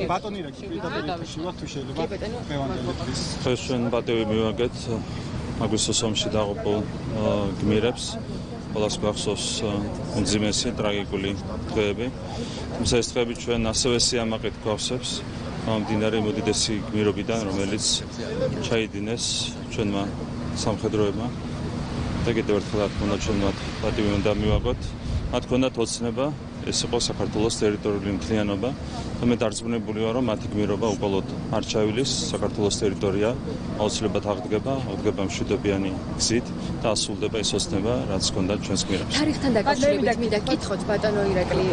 ბატონი რა გიყვირდა თუ შეიძლება მევანდელებს ხეს ჩვენ პატივი მივაგეთ აგვისტოს ომში დაღუპულ გმირებს ყველას გვახსოვს უმძიმესი ტრაგიკული დღეები თუმცა ეს დღეები ჩვენ ასევე სიამაყედ გვახსოვს მდინარე მოდიდესი გმირობიდან რომელიც ჩაიდინეს ჩვენმა სამხედროებმა და კიდევ ერთხელ რა თქმა უნდა ჩვენ მათ პატივი უნდა მივაგოთ მათ ჰქონდათ ოცნება ეს იყო საქართველოს ტერიტორიული მთლიანობა და მე დარწმუნებული ვარ რომ მათი გმირობა უყოლოდ არ ჩაივლის საქართველოს ტერიტორია აუცილებლად აღდგება მშვიდობიანი გზით და ასრულდება ეს ოცნება რაც ჰქონდათ ჩვენს გმირებს თარიღთან დაკავშირებით მინდა გითხოთ ბატონო ირაკლი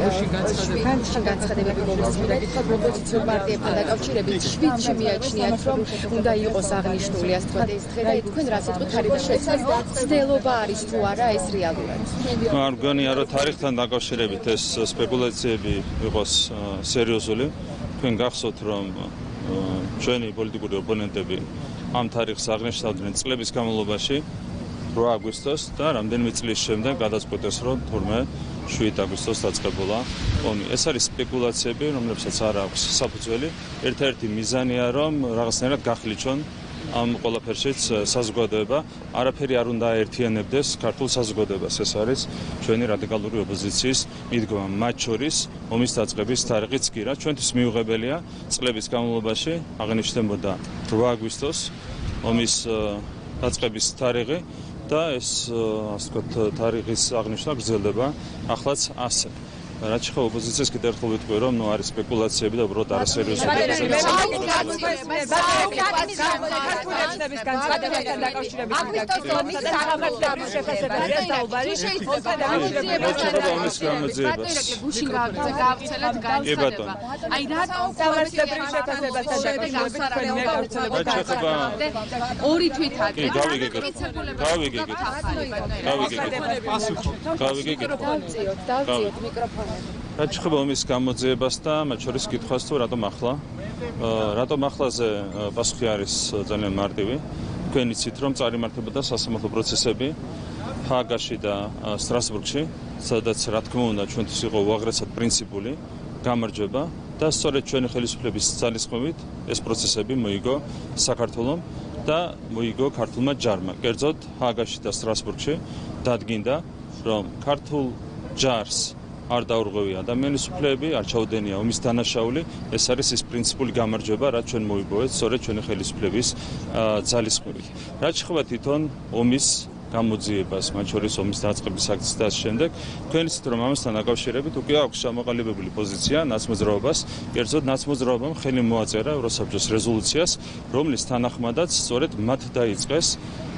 განცხადებები მომისმინეთ როგორც პარტიებთან დაკავშირებით შვიდში მიაჩნიათ რომ უნდა იყოს აღნიშნული ასე თქვა ეს დღე და თქვენ რა სიტყვით თარიღი შეცდათ ცდელობა არის თუ არა ეს რეალურად არ გონია რომ თარიღთან დაკავშირებით ეს სპეკულაციები იყოს სერიოზული თქვენ გახსოვთ რომ ჩვენი პოლიტიკური ოპონენტები ამ თარიღს აღნიშნავდნენ წლების განმავლობაში 8 აგვისტოს და რამდენიმე წლის შემდეგ გადაწყვეტეს რომ თურმე 7 აგვისტოს დაწყებულა ომი ეს არის სპეკულაციები რომლებსაც არ აქვს საფუძველი ერთ-ერთი მიზანია რომ რაღაცნაირად გახლიჩონ ამ ყველაფერშიც საზოგადოება არაფერი არ უნდა აერთიანებდეს ქართულ საზოგადოებას ეს არის ჩვენი რადიკალური ოპოზიციის მიდგომა მათ შორის ომის დაწყების თარიღიც კი რა ჩვენთვის მიუღებელია წლების განმავლობაში აღნიშნებოდა 8 აგვისტოს ომის დაწყების თარიღი და ეს ასე ვთქვათ თარიღის აღნიშვნა გრძელდება ახლაც ასე რაც ხო ოპოზიციას კიდევ ერთხელ ვიტყვი რომ ნუ არის სპეკულაციები და უბრალოდ არასერიოზული ორი თვითაკ რაც შეეხება ომის გამოძიებას და მათ შორის კითხვას თუ რატომ ახლაზე პასუხი არის ძალიან მარტივი თქვენ იცით რომ წარიმართებოდა სასამართლო პროცესები ჰააგაში და სტრასბურგში სადაც რა თქმა უნდა ჩვენთვის იყო უაღრესად პრინციპული გამარჯვება და სწორედ ჩვენი ხელისუფლების ძალისხმევით ეს პროცესები მოიგო საქართველომ და მოიგო ქართულმა ჯარმა კერძოდ ჰააგაში და სტრასბურგში დადგინდა რომ ქართულ ჯარს არ დაურღვევია ადამიანის უფლებები, არ ჩაუდენია ომის დანაშაული, ეს არის ის პრინციპული გამარჯვება, რაც ჩვენ მოიპოვეთ სწორედ ჩვენი ხელისუფლების ძალისხმევით. რაც შეეხება თვითონ ომის გამოძიებას, მათ შორის ომის დაწყების აქტს და შემდეგ, თქვენ იცით რომ ამასთან დაკავშირებით უკვე აქვს ჩამოყალიბებული პოზიცია ნაცმოძრაობას, კერძოდ ნაცმოძრაობამ ხელი მოაწერა ევროსაბჭოს რეზოლუციას, რომლის თანახმადაც სწორედ მათ დაიწყეს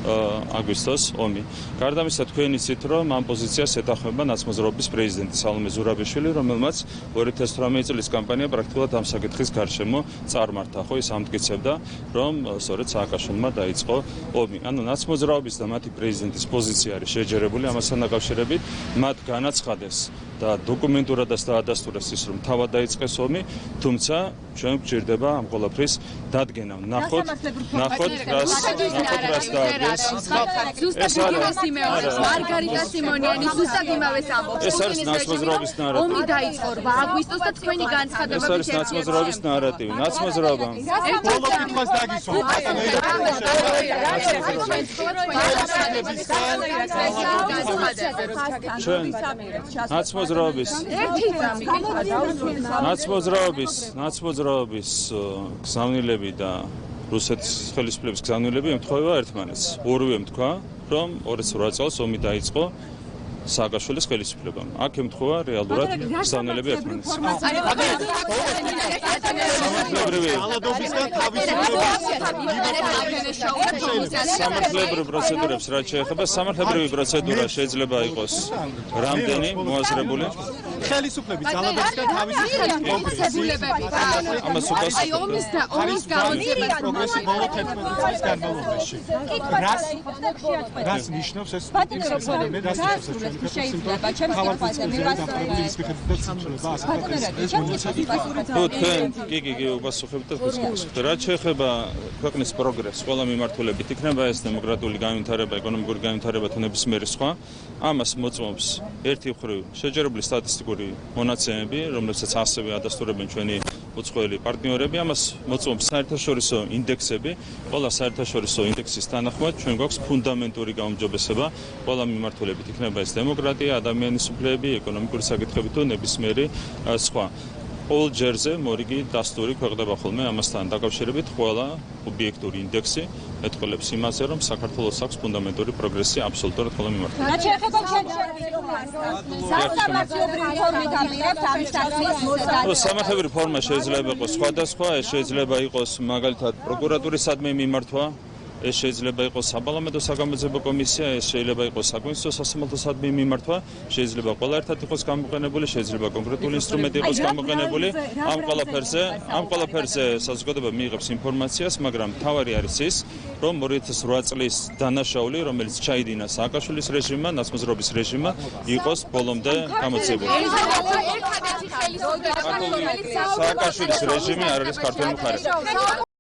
აგვისტოს ომი. გარდა ამისა თქვენ იცით რომ ამ პოზიციას ეთანხმება ნაცმოძრაობის პრეზიდენტი სალომე ზურაბიშვილი, რომელმაც 2018 წლის კამპანია პრაქტიკულად ამ საკითხის გარშემო წარმართა, ხო ის ამტკიცებდა, რომ სწორედ სააკაშვილმა დაიწყო ომი. ანუ ნაცმოძრაობის და მათი პრეზიდენტის პოზიცია არის შეჯერებული ამასთან დაკავშირებით, მათ განაცხადეს და დოკუმენტურადაც დაადასტურეს ის რომ თავად დაიწყეს ომი, თუმცა ჩვენ გვჭირდება ამ ყველაფრის დადგენა. ნახოთ რას დაადგეს. ზუსტად იმას იმეორებს მარგარიტა სიმონიანი ზუსტად იმავეს ამბობს. ეს არის ნაცმოძრაობის ნარატივი. ომი დაიწყო 8 აგვისტოს და თქვენი განცხადება ეს არის ნაცმოძრაობის ნარატივი. ნაცმოძრაობა. ბოლო კითხვას დაგისვა. ნაცმოძრაობის გზავნილები და რუსეთის ხელისუფლების გზავნილები ემთხვევა ერთმანეთს. ორივე ემთქვა, რომ 2008 წელს ომი დაიწყო სააკაშვილის ხელისუფლებამ. აქ ემთხვევა რეალურად გზავნილები ერთმანეთს. სამართლებრივ პროცედურებს რაც შეეხება, სამართლებრივი პროცედურა შეიძლება იყოს რამდენი მოაზრებული ხელისუფლების ძალადობისგან თავისუფლების კონკრეტებები. ამას უკას აი ომის გამოძიების პროგრესი ბოლო 11 წლის განმავლობაში. რას ნიშნავს ეს ინსტიტუტები და შეიძლება ჩემს კითხვაზე მივასწორებ ის მიხედვით და კი უპასუხებთ და გასაგებია რაც შეეხება ქვეყნის პროგრესს ყველა მიმართულებით იქნება ეს დემოკრატიული განვითარება ეკონომიკური განვითარება თუ ნებისმიერი სხვა ამას მოწმობს ერთი მხრივ შეჯერებული სტატისტიკა დემოკრატიული მონაცემები, რომლებსაც ასევე ადასტურებენ ჩვენი უცხოელი პარტნიორები, ამას მოწმობს საერთაშორისო ინდექსები. ყველა საერთაშორისო ინდექსის თანახმად ჩვენ გვაქვს ფუნდამენტური გაუმჯობესება ყველა მიმართულებით, იქნება ეს დემოკრატია, ადამიანის უფლებები, ეკონომიკური საკითხები თუ ნებისმიერი სხვა. ყოველ ჯერზე მორიგი დასტური ქვეყნდება ხოლმე ამასთან დაკავშირებით ყველა ობიექტური ინდექსი მეტყველებს იმაზე, რომ საქართველოს აქვს ფუნდამენტური პროგრესი აბსოლუტურად ყველა მიმართულებით. რაც შეეხება სამართლებრივი ფორმით ამირებთ ამის ტაქსის მოსდევს. სამართლებრივი ფორმა შეიძლება იყოს სხვადასხვა, ეს შეიძლება იყოს მაგალითად პროკურატურისადმი მიმართვა, ეს შეიძლება იყოს საპარლამენტო საგამოძიებო კომისია, ეს შეიძლება იყოს საკონსტიტუციო სასამართლოსადმი მიმართვა, შეიძლება ყველა ერთად იყოს გამოყენებული, შეიძლება კონკრეტული ინსტრუმენტი იყოს გამოყენებული. ამ ყველაფერზე საზოგადოება მიიღებს ინფორმაციას, მაგრამ თავარი არის ის, რომ 2008 წლის დანაშაული, რომელიც ჩაიდინა სააკაშვილის რეჟიმმა, ნაცმოძრაობის რეჟიმმა, იყოს ბოლომდე გამოძიებული. სააკაშვილის რეჟიმი არ არის ქართული მხარე.